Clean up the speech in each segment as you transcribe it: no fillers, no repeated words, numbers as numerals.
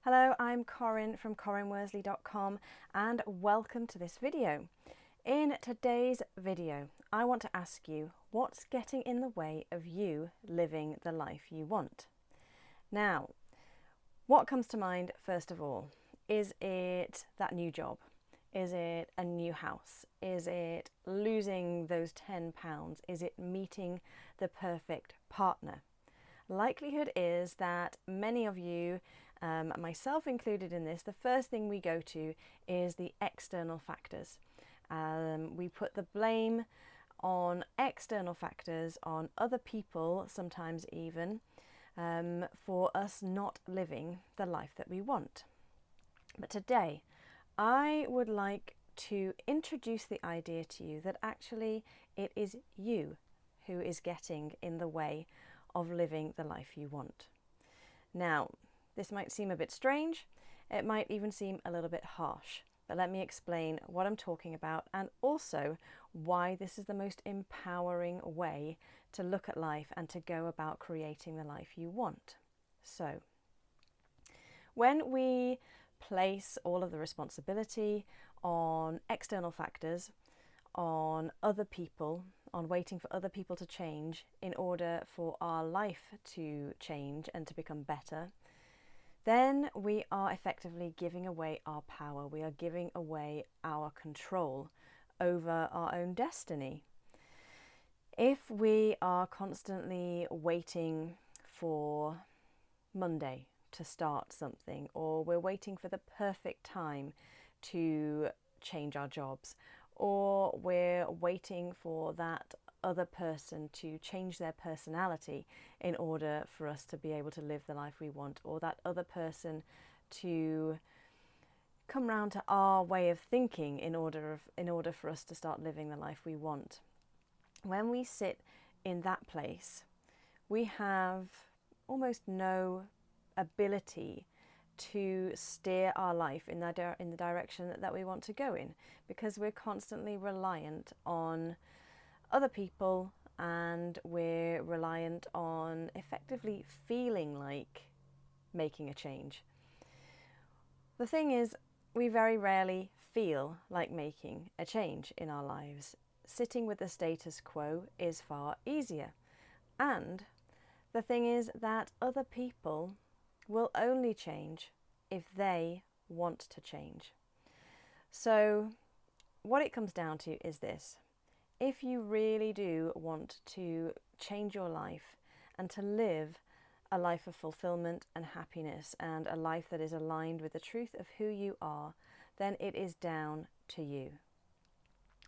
Hello, I'm Corinne from corinneworsley.com and welcome to this video. In today's video, I want to ask you what's getting in the way of you living the life you want. Now, what comes to mind first of all? Is it that new job? Is it a new house? Is it losing those 10 pounds? Is it meeting the perfect partner? Likelihood is that many of you, myself included in this, the first thing we go to is the external factors. We put the blame on external factors, on other people, sometimes even, for us not living the life that we want. But today, I would like to introduce the idea to you that actually it is you who is getting in the way of living the life you want. Now, this might seem a bit strange, it might even seem a little bit harsh, but let me explain what I'm talking about and also why this is the most empowering way to look at life and to go about creating the life you want. So, when we place all of the responsibility on external factors, on other people, on waiting for other people to change in order for our life to change and to become better, then we are effectively giving away our power. We are giving away our control over our own destiny. If we are constantly waiting for Monday to start something, or we're waiting for the perfect time to change our jobs, or we're waiting for that other person to change their personality in order for us to be able to live the life we want, or that other person to come round to our way of thinking in order for us to start living the life we want. When we sit in that place, we have almost no ability to steer our life in the direction that we want to go in, because we're constantly reliant on other people and we're reliant on effectively feeling like making a change. The thing is, we very rarely feel like making a change in our lives. Sitting with the status quo is far easier. And the thing is that other people will only change if they want to change. So what it comes down to is this: if you really do want to change your life and to live a life of fulfillment and happiness and a life that is aligned with the truth of who you are, then it is down to you.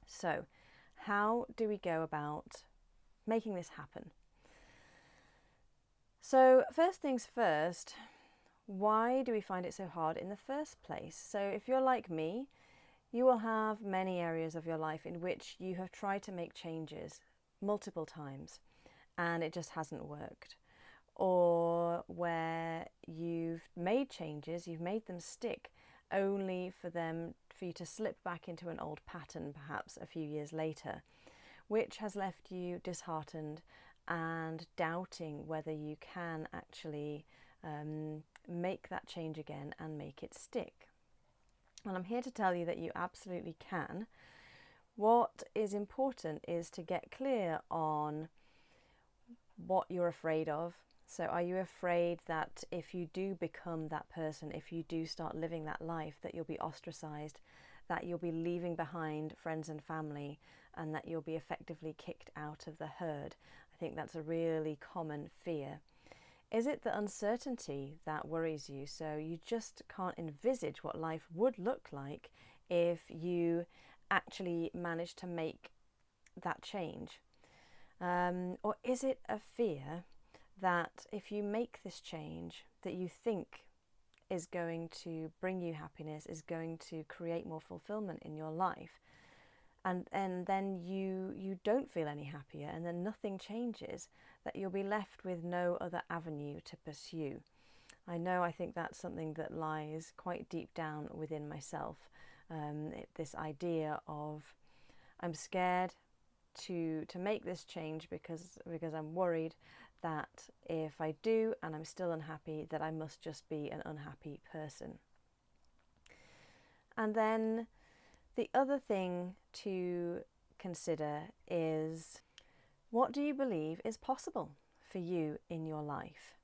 So how do we go about making this happen? So first things first, why do we find it so hard in the first place? So if you're like me, you will have many areas of your life in which you have tried to make changes multiple times and it just hasn't worked. Or where you've made changes, you've made them stick only for you to slip back into an old pattern perhaps a few years later, which has left you disheartened and doubting whether you can actually make that change again and make it stick. And I'm here to tell you that you absolutely can. What is important is to get clear on what you're afraid of. So are you afraid that if you do become that person, if you do start living that life, that you'll be ostracized, that you'll be leaving behind friends and family, and that you'll be effectively kicked out of the herd? I think that's a really common fear. Is it the uncertainty that worries you? So you just can't envisage what life would look like if you actually managed to make that change? Or is it a fear that if you make this change that you think is going to bring you happiness, is going to create more fulfillment in your life, and then you don't feel any happier and then nothing changes, that you'll be left with no other avenue to pursue? I think that's something that lies quite deep down within myself. This idea of I'm scared to make this change because I'm worried that if I do and I'm still unhappy, that I must just be an unhappy person. And then the other thing to consider is, what do you believe is possible for you in your life?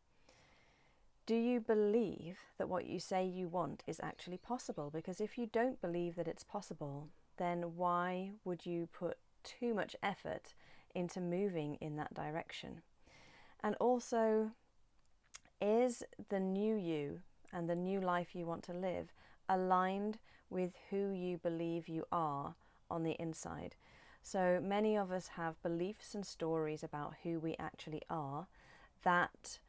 Do you believe that what you say you want is actually possible? Because if you don't believe that it's possible, then why would you put too much effort into moving in that direction? And also, is the new you and the new life you want to live aligned with who you believe you are on the inside? So many of us have beliefs and stories about who we actually are that,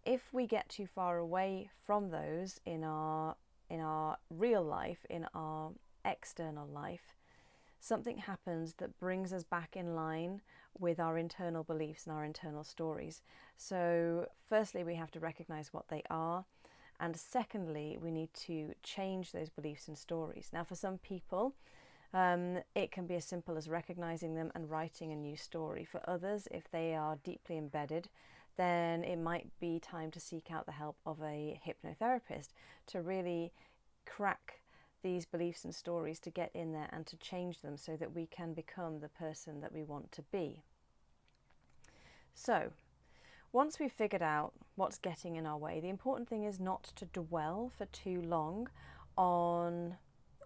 if we get too far away from those in our real life, in our external life, something happens that brings us back in line with our internal beliefs and our internal stories. So firstly, we have to recognize what they are. And secondly, we need to change those beliefs and stories. Now, for some people, it can be as simple as recognizing them and writing a new story. For others, if they are deeply embedded, then it might be time to seek out the help of a hypnotherapist to really crack these beliefs and stories, to get in there and to change them so that we can become the person that we want to be. So, once we've figured out what's getting in our way, the important thing is not to dwell for too long on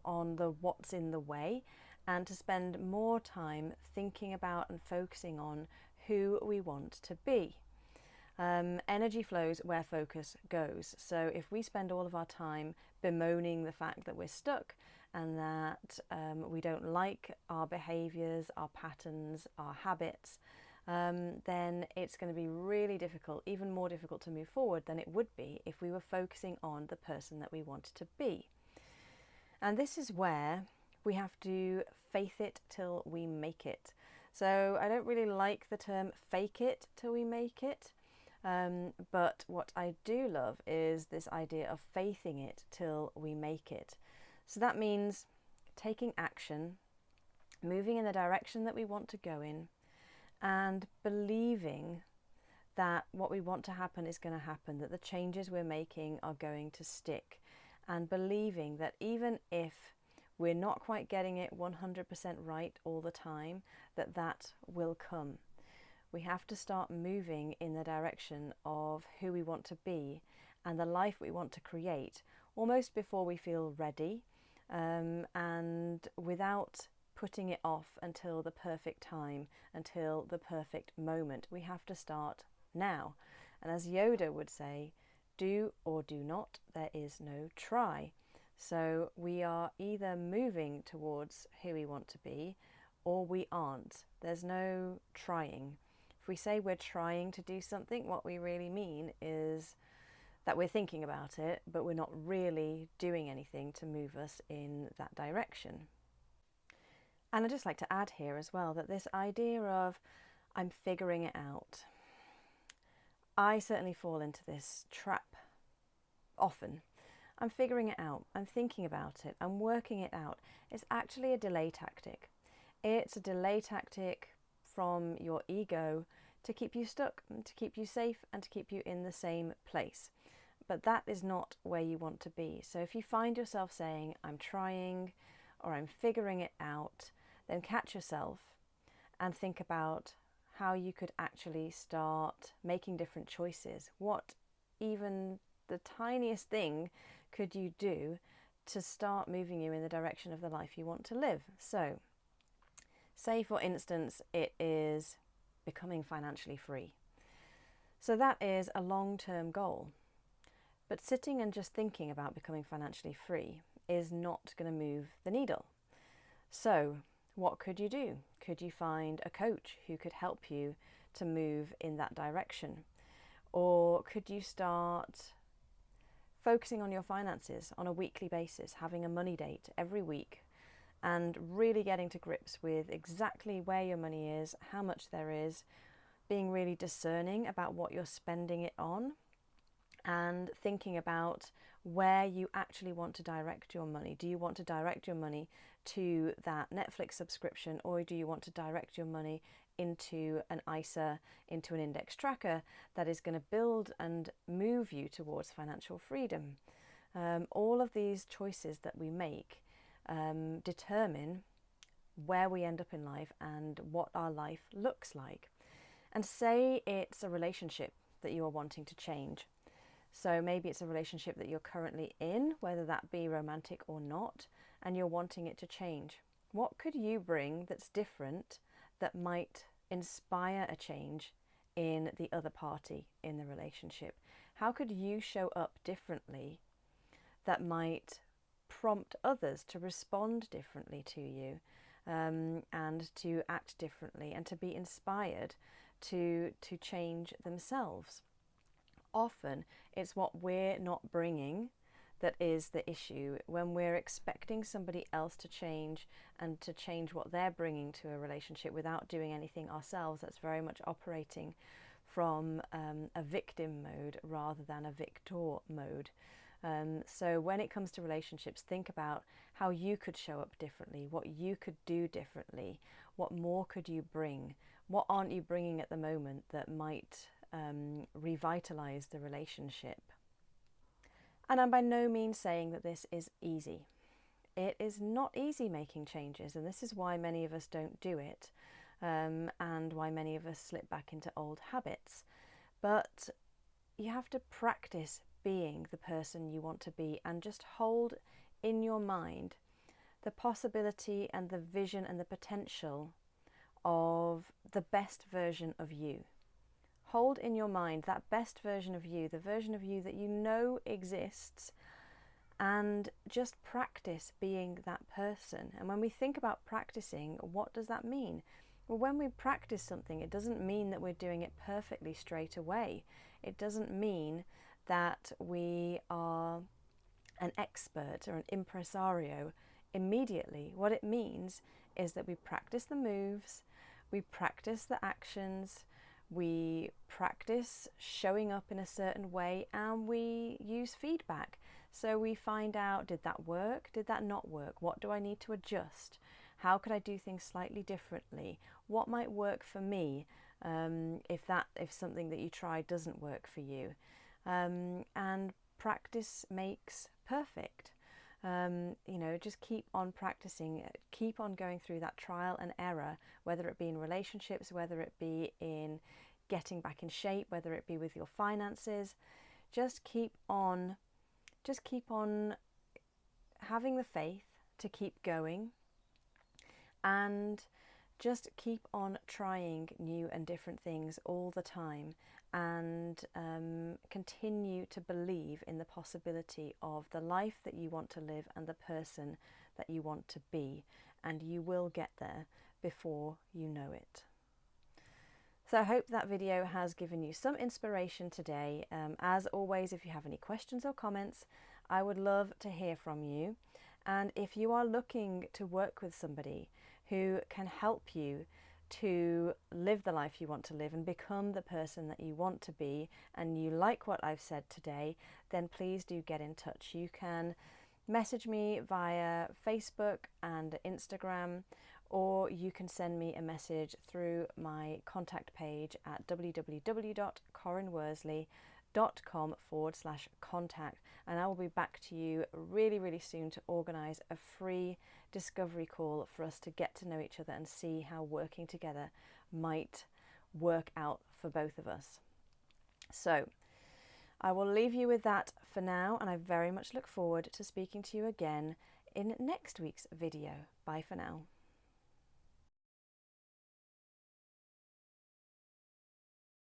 the what's in the way, and to spend more time thinking about and focusing on who we want to be. Energy flows where focus goes. So if we spend all of our time bemoaning the fact that we're stuck and that we don't like our behaviours, our patterns, our habits, then it's going to be really difficult, even more difficult to move forward than it would be if we were focusing on the person that we wanted to be. And this is where we have to faith it till we make it. So I don't really like the term fake it till we make it. But what I do love is this idea of faithing it till we make it. So that means taking action, moving in the direction that we want to go in, and believing that what we want to happen is going to happen, that the changes we're making are going to stick, and believing that even if we're not quite getting it 100% right all the time, that will come. We have to start moving in the direction of who we want to be and the life we want to create, almost before we feel ready, and without putting it off until the perfect time, until the perfect moment. We have to start now. And as Yoda would say, do or do not, there is no try. So we are either moving towards who we want to be, or we aren't. There's no trying. If we say we're trying to do something, what we really mean is that we're thinking about it, but we're not really doing anything to move us in that direction. And I'd just like to add here as well that this idea of I'm figuring it out, I certainly fall into this trap often. I'm figuring it out, I'm thinking about it, I'm working it out. It's actually a delay tactic. It's a delay tactic from your ego to keep you stuck, to keep you safe, and to keep you in the same place. But that is not where you want to be. So if you find yourself saying, I'm trying, or I'm figuring it out, then catch yourself and think about how you could actually start making different choices. What even the tiniest thing could you do to start moving you in the direction of the life you want to live? So, say for instance, it is becoming financially free. So that is a long-term goal. But sitting and just thinking about becoming financially free is not going to move the needle. So what could you do? Could you find a coach who could help you to move in that direction? Or could you start focusing on your finances on a weekly basis, having a money date every week, and really getting to grips with exactly where your money is, how much there is, being really discerning about what you're spending it on, and thinking about where you actually want to direct your money. Do you want to direct your money to that Netflix subscription, or do you want to direct your money into an ISA, into an index tracker that is going to build and move you towards financial freedom. All of these choices that we make determine where we end up in life and what our life looks like. And say it's a relationship that you are wanting to change. So maybe it's a relationship that you're currently in, whether that be romantic or not, and you're wanting it to change. What could you bring that's different that might inspire a change in the other party in the relationship? How could you show up differently that might prompt others to respond differently to you, and to act differently and to be inspired to change themselves? Often it's what we're not bringing that is the issue. When we're expecting somebody else to change and to change what they're bringing to a relationship without doing anything ourselves, that's very much operating from a victim mode rather than a victor mode. So when it comes to relationships, think about how you could show up differently, what you could do differently, what more could you bring, what aren't you bringing at the moment that might revitalize the relationship. And I'm by no means saying that this is easy. It is not easy making changes, and this is why many of us don't do it, and why many of us slip back into old habits. But you have to practice being the person you want to be, and just hold in your mind the possibility and the vision and the potential of the best version of you. Hold in your mind that best version of you, the version of you that you know exists, and just practice being that person. And when we think about practicing, what does that mean? Well, when we practice something, it doesn't mean that we're doing it perfectly straight away. It doesn't mean that we are an expert or an impresario immediately. What it means is that we practice the moves, we practice the actions, we practice showing up in a certain way, and we use feedback. So we find out, did that work? Did that not work? What do I need to adjust? How could I do things slightly differently? What might work for me if something that you try doesn't work for you? And practice makes perfect. Just keep on practicing, keep on going through that trial and error, whether it be in relationships, whether it be in getting back in shape, whether it be with your finances. Just keep on having the faith to keep going, and just keep on trying new and different things all the time, and continue to believe in the possibility of the life that you want to live and the person that you want to be, and you will get there before you know it. So I hope that video has given you some inspiration today. As always, if you have any questions or comments, I would love to hear from you. And if you are looking to work with somebody who can help you to live the life you want to live and become the person that you want to be, and you like what I've said today, then please do get in touch. You can message me via Facebook and Instagram, or you can send me a message through my contact page at www.corinworsley.com/contact, and I will be back to you really soon to organise a free discovery call for us to get to know each other and see how working together might work out for both of us. So I will leave you with that for now, and I very much look forward to speaking to you again in next week's video. Bye for now.